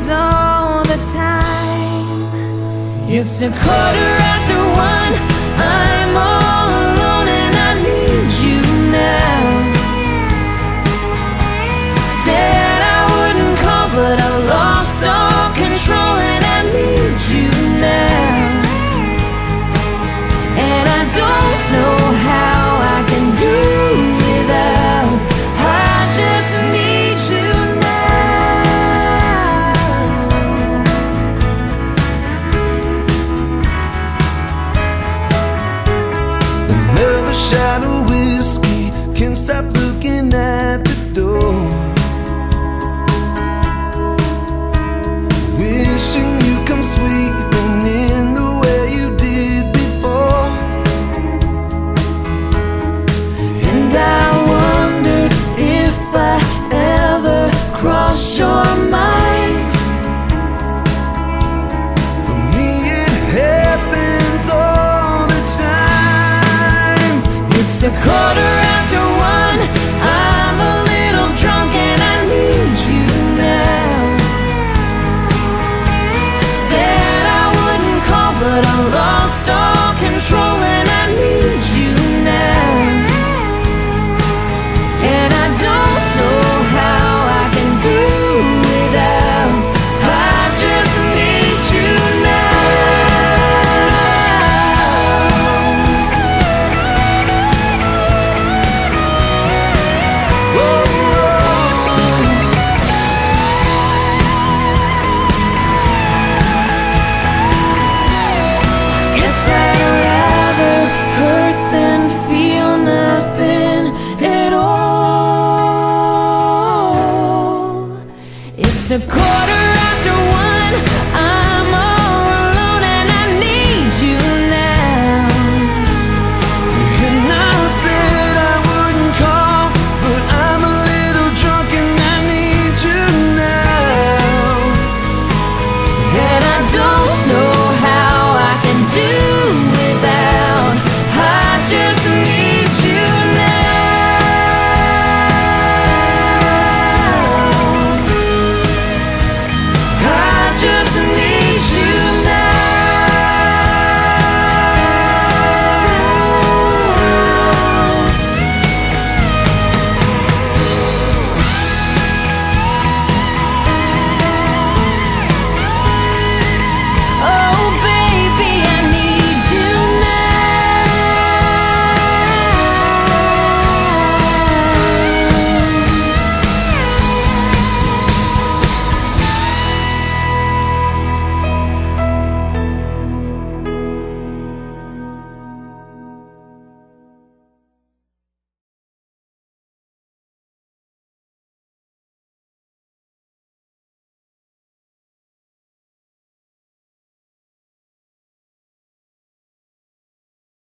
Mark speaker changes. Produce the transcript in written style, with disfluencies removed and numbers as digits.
Speaker 1: happens all the time. It's 1:15. I'm all alone and I need you now. Said I wouldn't call, but I've lost all control and I need you now. And I don't know how I can do without. I just need you now.
Speaker 2: Another shot of whiskey, can't stop looking at the door. Wishing you come sweeping in the way you did before.
Speaker 1: And I wonder if I ever cross your mind.
Speaker 2: For me it happens all the time.
Speaker 1: It's 1:15.